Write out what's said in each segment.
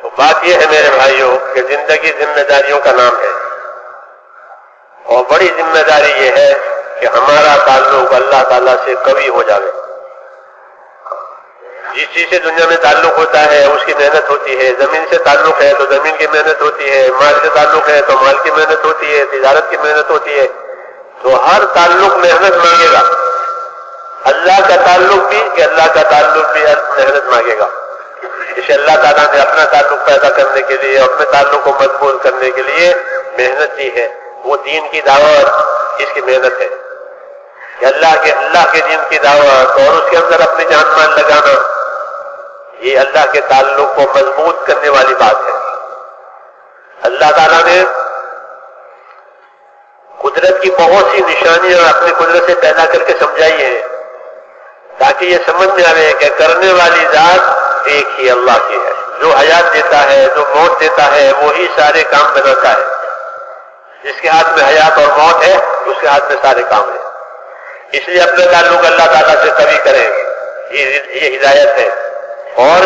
تو بات یہ ہے میرے بھائیوں کہ زندگی ذمہ داریوں کا نام ہے، اور بڑی ذمہ داری یہ ہے کہ ہمارا تعلق اللہ تعالیٰ سے قوی ہو جائے۔ جس چیز سے دنیا میں تعلق ہوتا ہے اس کی محنت ہوتی ہے، زمین سے تعلق ہے تو زمین کی محنت ہوتی ہے، مال سے تعلق ہے تو مال کی محنت ہوتی ہے، تجارت کی محنت ہوتی ہے، تو ہر تعلق محنت مانگے گا۔ اللہ کا تعلق بھی محنت مانگے گا۔ اسے اللہ تعالیٰ نے اپنا تعلق پیدا کرنے کے لیے، اپنے تعلق کو مضبوط کرنے کے لیے محنت دی ہے، وہ دین کی دعوت اس کی محنت ہے کہ اللہ کے دین کی دعوت اور اس کے اندر اپنی جان مان لگانا، یہ اللہ کے تعلق کو مضبوط کرنے والی بات ہے۔ اللہ تعالیٰ نے قدرت کی بہت سی نشانیاں اپنی قدرت سے پیدا کر کے سمجھائی ہیں تاکہ یہ سمجھ میں آئے کہ کرنے والی ذات ایک ہی اللہ کی ہے، جو حیات دیتا ہے، جو موت دیتا ہے، وہی سارے کام بناتا ہے۔ جس کے ہاتھ میں حیات اور موت ہے اس کے ہاتھ میں سارے کام ہیں۔ اس لیے اپنا تعلق اللہ تعالیٰ سے قوی کریں، یہ ہدایت ہے، اور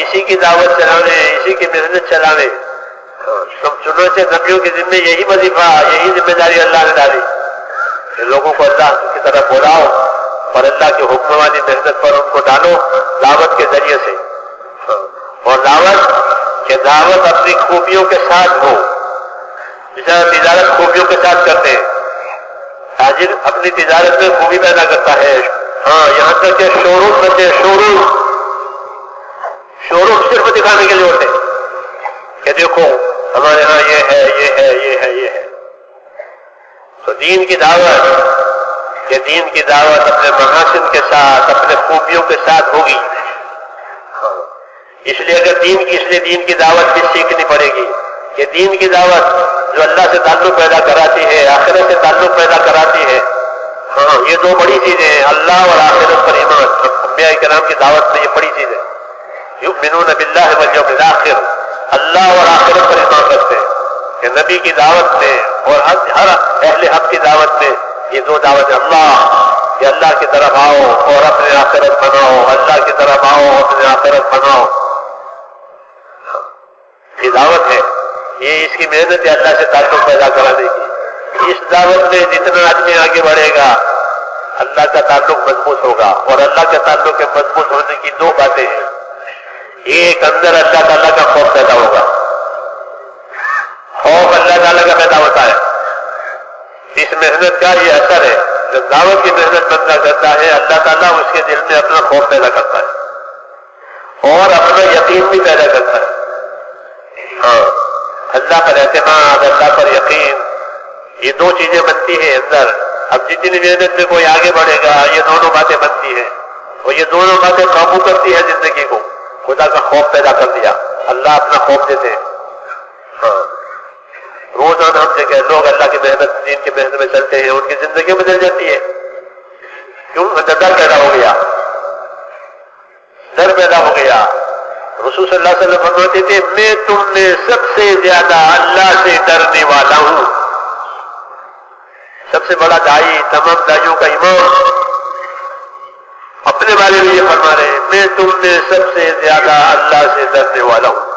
اسی کی دعوت چلانے، اسی کی محنت چلانے۔ چنانچہ نبیوں کے ذمہ یہی وظیفہ، یہی ذمہ داری اللہ نے ڈالی کہ لوگوں کو اللہ کی طرف بلاؤ اور اللہ کے حکم والی محنت پر ان کو ڈالو دعوت کے ذریعے سے، اور دعوت اپنی خوبیوں کے ساتھ ہو، جیسا تجارت خوبیوں کے ساتھ کرتے ہیں۔ تاجر اپنی تجارت میں خوبی پیدا کرتا ہے، یہاں تک کہ شوروم بنتے، شوروم صرف دکھانے کے لیے ہوتے ہیں کہ دیکھو ہمارے ہاں یہ ہے، یہ ہے، یہ ہے، یہ ہے۔ تو دین کی دعوت اپنے محاسن کے ساتھ، اپنے خوبیوں کے ساتھ ہوگی۔ اس لیے دین کی دعوت بھی سیکھنی پڑے گی کہ دین کی دعوت جو اللہ سے تعلق پیدا کراتی ہے، آخرت سے تعلق پیدا کراتی ہے، یہ دو بڑی چیزیں ہیں، اللہ اور آخرت پر ایمان۔ انبیاء کرام کی دعوت میں یہ بڑی چیز ہے، یؤمنون باللہ والیوم الآخر، اللہ اور آخرت پر ایمان رکھتے ہیں کہ نبی کی دعوت میں اور ہر اہل حق کی دعوت میں یہ دو دعوت ہے، کہ اللہ کی طرف آؤ اور اپنے آخرت بناؤ، اللہ کی طرف آؤ اپنے آخرت بناؤ۔ یہ دعوت ہے، یہ اس کی محنت ہے اللہ سے تعلق پیدا کرانے کی۔ اس دعوت میں جتنا آدمی آگے بڑھے گا اللہ کا تعلق مضبوط ہوگا، اور اللہ کے تعلق کے مضبوط ہونے کی دو باتیں ہیں، ایک اندر اللہ تعالیٰ کا خوف پیدا ہوگا، خوف اللہ تعالیٰ کا پیدا ہوتا ہے۔ اس محنت کا یہ اثر ہے، جب دعوت کی محنت بندہ کرتا ہے اللہ تعالیٰ اس کے دل میں اپنا خوف پیدا کرتا ہے اور اپنا یقین بھی پیدا کرتا ہے۔ اللہ پر اعتماد، اللہ پر یقین، یہ دو چیزیں بنتی ہیں اندر۔ اب جتنی محنت میں کوئی آگے بڑھے گا یہ دونوں باتیں بنتی ہیں، اور یہ دونوں باتیں قابو کرتی ہیں زندگی کو۔ خدا کا خوف پیدا کر دیا، اللہ اپنا خوف دیتے ہیں۔ روزانہ ہم دیکھیں لوگ اللہ کی محنت، دین کی محنت میں چلتے ہیں، ان کی زندگی بدل جاتی ہے، کیوں؟ ڈر پیدا ہو گیا، ڈر پیدا ہو گیا۔ رسول صلی اللہ علیہ وسلم فرماتے تھے میں تم میں سب سے زیادہ اللہ سے ڈرنے والا ہوں۔ سب سے بڑا داعی، تمام دائیوں کا امام اپنے بارے میں یہ فرما رہے ہیں میں تم میں سب سے زیادہ اللہ سے ڈرنے والا ہوں۔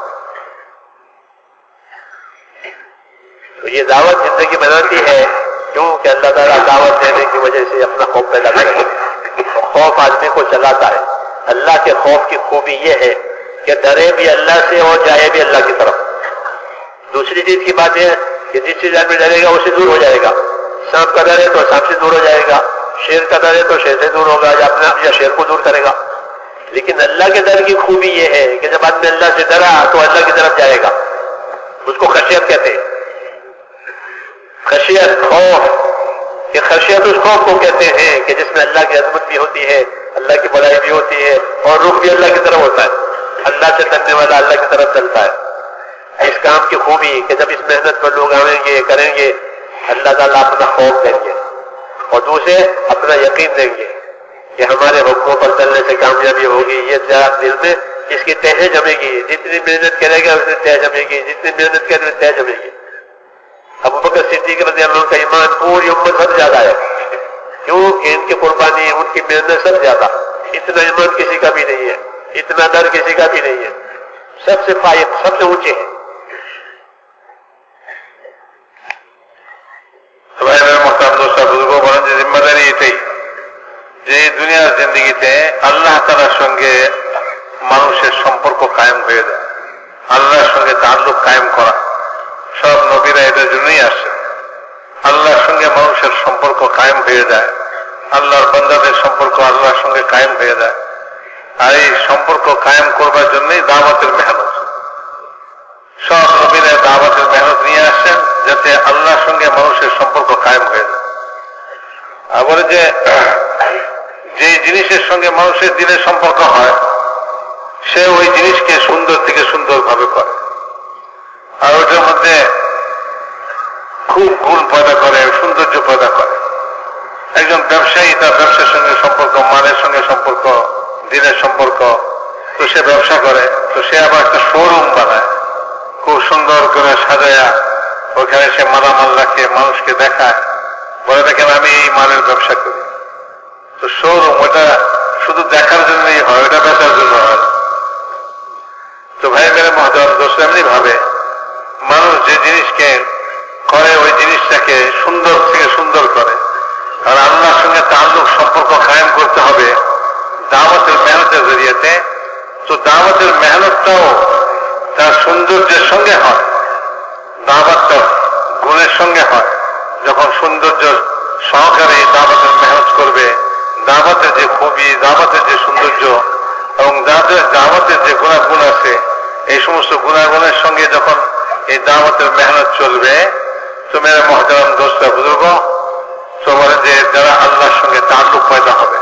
تو یہ دعوت زندگی بناتی ہے، کیوں کہ اللہ تعالیٰ دعوت دینے کی وجہ سے اپنا خوف پیدا کرتے ہیں، خوف آدمی کو چلاتا ہے۔ اللہ کے خوف کی خوبی یہ ہے کہ ڈرے بھی اللہ سے اور جائے بھی اللہ کی طرف۔ دوسری چیز کی بات ہے کہ جس چیز آدمی ڈرے گا اس سے دور ہو جائے گا۔ سانپ کا ڈر ہے تو سانپ سے دور ہو جائے گا، شیر کا ڈر ہے تو شیر سے دور ہوگا، یا شیر کو دور کرے گا۔ لیکن اللہ کے ڈر کی خوبی یہ ہے کہ جب آدمی اللہ سے ڈرا تو اللہ کی طرف جائے گا، اس کو خشیت کہتے ہیں۔ خشیت، خوف، کہ خشیت اس خوف کو کہتے ہیں کہ جس میں اللہ کی عظمت بھی ہوتی ہے، اللہ کی بڑائی بھی ہوتی ہے، اور رخ بھی اللہ کی طرف ہوتا ہے، اللہ سے ڈرنے والا اللہ کی طرف چلتا ہے۔ اس کام کی خوبی کہ جب اس محنت پر لوگ آئیں گے، کریں گے، اللہ تعالیٰ اپنا خوف دیں گے، اور دوسرے اپنا یقین دیں گے کہ ہمارے حکموں پر چلنے سے کامیابی ہوگی۔ یہ دل میں اس کی تہ جمے گی، جتنی محنت کرے گا اتنی تہ جمے گی، جتنی محنت کرے اتنی تہ جمے گی۔ ابوبکر صدیق رضی اللہ عنہ کا ایمان پوری امت سب زیادہ ہے، کیوں کہ ان کی قربانی، ان کی محنت سب زیادہ، اتنا ایمان کسی کا بھی نہیں ہے، اتنا ڈر کسی کا بھی نہیں ہے۔ सबसे फायक, सबसे ऊंचे हैं। तो भाई मेरे मोहतरम दोस्तों बुजुर्गों বলেন যে जिम्मेदारी এটাই যে দুনিয়ার জিন্দেগিতে আল্লাহ তাআলার সঙ্গে মানুষের সম্পর্ক কায়েম হয়ে যায়, আল্লাহর সঙ্গে তাআল্লুক কায়েম করা। সব নবীরা এটার জন্যই আসে, আল্লাহর সঙ্গে মানুষের সম্পর্ক কায়েম হয়ে যায়, আল্লাহর বান্দাদের সম্পর্ক আল্লাহর সঙ্গে কায়েম হয়ে যায়। আর এই সম্পর্ক কায়েম করবার জন্যই দাওয়াতের মেহনত। সব নবীরা দাওয়াতের মেহনত নিয়ে আসেন যাতে আল্লাহর সঙ্গে মানুষের সম্পর্ক কায়েম হয়ে যায়। আর বলে যে যে জিনিসের সঙ্গে মানুষের দিনের সম্পর্ক হয় সে ওই জিনিসকে সুন্দর থেকে সুন্দর ভাবে করে, আর ওটার মধ্যে খুব গুণ পয়দা করে, সৌন্দর্য পয়দা করে। একজন ব্যবসায়ী তার ব্যবসার সঙ্গে সম্পর্ক, মালের সঙ্গে সম্পর্ক, দিনের সম্পর্ক, তো সে ব্যবসা করে, তো সে আবার একটা শোরুম বানায়, খুব সুন্দর করে সাজায়া ওখানে সে মালামাল রাখে, মানুষকে দেখায়, বলে দেখেন আমি এই মালের ব্যবসা করি। তো শোরুম ওটা শুধু দেখার জন্যই হয়, ওটা বেচার জন্য হয়। তো ভাই মেরে মহতরম দোস্ত এমনি ভাবে মানুষ যে জিনিসকে করে ওই জিনিসটাকে সুন্দর থেকে সুন্দর করে। আর আল্লাহর সঙ্গে তাআল্লুক সম্পর্ক কায়েম করতে হবে দাওয়াতের মেহনতের জরিয়াতে। তো দাওয়াতের মেহনতটাও তার সৌন্দর্যের সঙ্গে হয়, দাওয়াতটা গুণের সঙ্গে হয়। যখন সৌন্দর্য সহকারে দাওয়াতের মেহনত করবে, দাওয়াতের যে খুবই, দাওয়াতের যে সৌন্দর্য এবং দাওয়াতের যে গুণাগুণ আছে, এই সমস্ত গুণাগুণের সঙ্গে যখন এই দাওয়াতের মেহনত চলবে, তো মেরে মহতারাম দোস্তা বুজুর্গ, তো বলেন যে যারা আল্লাহর সঙ্গে তাআল্লুক পয়দা হবে,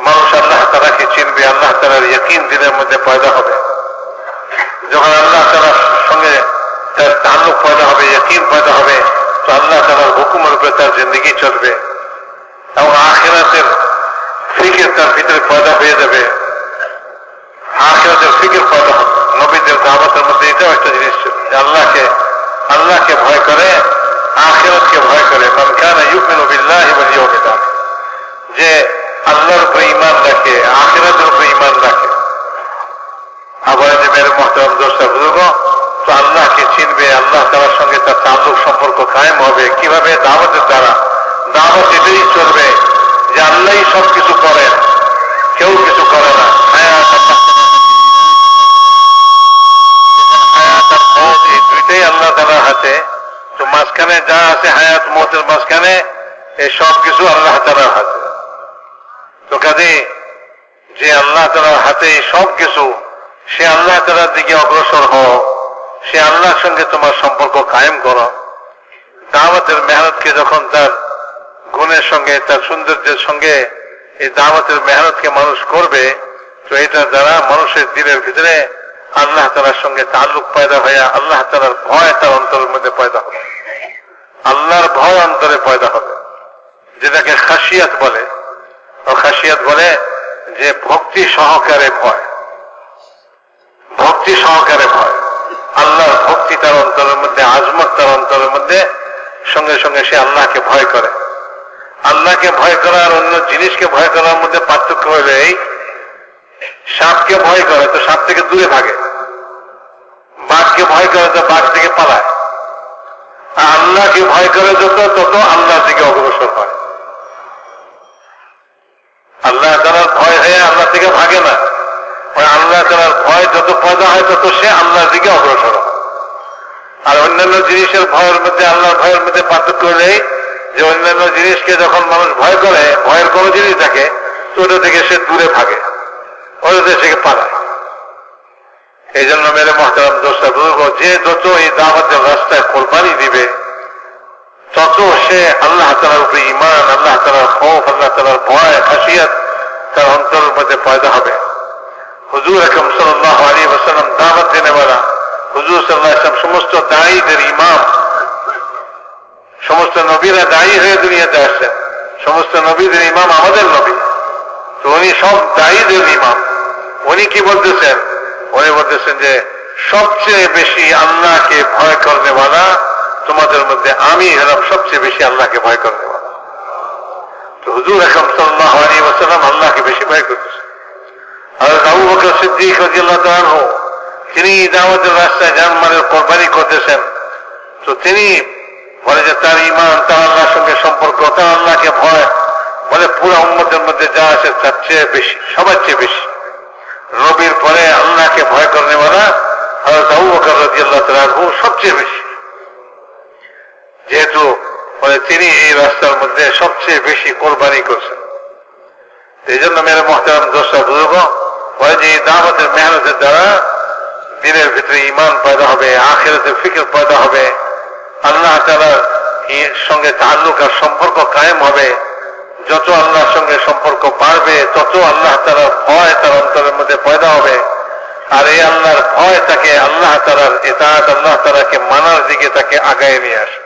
মানুষ আল্লাহ তাআলাকে চিনবে, আল্লাহ তাআলার ইয়াকিন দিলের মধ্যে পয়দা হবে। যখন আল্লাহ তাআলার সঙ্গে তার তাআল্লুক পয়দা হবে, ইয়াকিন পয়দা হবে, তো আল্লাহ তাআলার হুকুমের উপরে তার জিন্দেগি চলবে এবং আখিরাতের ফিকির তার ভিতরে পয়দা হয়ে যাবে, আখিরাতের ফিকির পয়দা হবে। নবীদের দাওয়াতের মধ্যে এটাও একটা জিনিস ছিল যে আল্লাহকে ভয় করে, আখিরাতকে ভয় করে। মান কানা ইউমিনু বিল্লাহি ওয়াল ইয়াউমিল আখির, যে আল্লাহর উপরে ঈমান রাখে, আখিরাতের উপরে ঈমান রাখে। আবার যে মেরে মুহতারাম দোস্তা বুজুর্গ, তো আল্লাহকে চিনবে, আল্লাহ তাআলার সঙ্গে তার তাআল্লুক সম্পর্ক কায়েম হবে কিভাবে? দাওয়াতের দ্বারা। দাওয়াত এটাই চলবে যে আল্লাহই সবকিছু করেন, কেউ কিছু করে না। হায়াত আর মওত এই দুইটাই আল্লাহ তাআলার হাতে। তো মাঝখানে যা আছে হায়াত মওতের মাঝখানে, এই সব কিছু আল্লাহ তাআলার হাতে। তো কাজে যে আল্লাহ তাআলার হাতে সব কিছু, সে আল্লাহ তাআলার দিকে অগ্রসর হও, সে আল্লাহর সঙ্গে তোমার সম্পর্ক কায়েম করো। দাওয়াতের মেহনতকে যখন তার গুণের সঙ্গে, তার সৌন্দর্যের সঙ্গে এই দাওয়াতের মেহনতকে মানুষ করবে, তো এটার দ্বারা মানুষের দিলের ভিতরে আল্লাহ তাআলার সঙ্গে তাআল্লুক পয়দা হয়ে আল্লাহ তাআলার ভয় তার অন্তরের মধ্যে পয়দা হবে, আল্লাহর ভয় অন্তরে পয়দা হবে, যেটাকে খাশিয়াত বলে। ও খাশিয়াত বলে যে ভক্তি সহকারে ভয়, ভক্তি সহকারে ভয়। আল্লাহর ভক্তি তার অন্তরের মধ্যে, আজমত তার অন্তরের মধ্যে, সঙ্গে সঙ্গে সে আল্লাহকে ভয় করে। আল্লাহকে ভয় করা আর অন্য জিনিসকে ভয় করার মধ্যে পার্থক্য হলে এই, সাপকে ভয় করে তো সাপ থেকে দূরে ভাগে, বাঘকে ভয় করে তো বাঘ থেকে পালায়। আর আল্লাহকে ভয় করে যত, তত আল্লাহ থেকে অগ্রসর হয়। আল্লাহ তাআলার ভয় হয়ে আল্লাহ থেকে ভাগে না, ওই আল্লাহ তাআলার ভয় যত পয়দা হয় তত সে আল্লাহর দিকে অগ্রসর হয়। আর অন্যান্য জিনিসের ভয়ের মধ্যে আল্লাহর ভয়ের মধ্যে পার্থক্য হলেই যে অন্যান্য জিনিসকে যখন মানুষ ভয় করে, ভয়ের কোনো জিনিস থাকে, তো ওটা থেকে সে দূরে ভাগে, ওটা থেকে পালায়। এই জন্য মেরে মহতারাম দোস্তা বুজুর্গ, যে যত এই দাওয়াতের রাস্তায় কোরবানি দিবে, তত সে আল্লাহ তাআলার উপরে ঈমান, আল্লাহ তাআলার খৌফ, আল্লাহ তাআলার ভয়, খাশিয়াত তার অন্তরের মধ্যে পয়দা হবে। হুজুর আকরাম সাল্লাল্লাহু আলাইহি ওয়াসাল্লাম দাওয়াত দেনেওয়ালা, হুজুর সাল্লাল্লাহু আলাইহি ওয়াসাল্লাম সমস্ত দায়ীদের ইমাম। সমস্ত নবীরা দায়ী হয়ে দুনিয়াতে আসছেন, সমস্ত নবীদের ইমাম আমাদের নবী। তো উনি সব দায়ীদের ইমাম। উনি কি বলতেছেন? উনি বলতেছেন যে সবচেয়ে বেশি আল্লাহকে ভয় করনেওয়ালা তোমাদের মধ্যে আমি হলাম সবচেয়ে বেশি আল্লাহকে ভয় করনেওয়ালা। তো হুজুর আকরাম সাল্লাল্লাহু আলাইহি ওয়াসাল্লাম আল্লাহকে বেশি ভয় করতেছেন। আর আবু বকর সিদ্দিক রাদিয়াল্লাহু তাআলা আনহু তিনি দাওয়াতের রাস্তায় জানমালের কোরবানি করতেছেন, তো তিনি বলে যে তার ঈমান, তার আল্লাহর সঙ্গে সম্পর্ক, তার আল্লাহকে ভয়, বলে পুরো উম্মতের মধ্যে যা আছে তার চেয়ে বেশি, সবার চেয়ে বেশি। নবীর পরে আল্লাহকে ভয় করেনেওয়ালা হযরত আবু বকর রাদিয়াল্লাহু তাআলা আনহু সবচেয়ে বেশি, যেহেতু বলে তিনি এই রাস্তার মধ্যে সবচেয়ে বেশি কোরবানি করছেন। এই জন্য মেরে মুহতারাম দোস্ত বুজুর্গ, বলে যে এই দাওয়াতের মেহনতের দ্বারা দিনের ভিতরে ঈমান পয়দা হবে, আখিরাতের ফিকির পয়দা হবে, আল্লাহ তাআলার সঙ্গে তাআল্লুক আর সম্পর্ক কায়েম হবে। যত আল্লাহর সঙ্গে সম্পর্ক বাড়বে তত আল্লাহ তাআলার ভয় তার অন্তরের মধ্যে পয়দা হবে, আর এই আল্লাহর ভয় তাকে আল্লাহ তাআলার ইতাআত, আল্লাহ তাআলাকে মানার দিকে তাকে আগায় নিয়ে আসবে।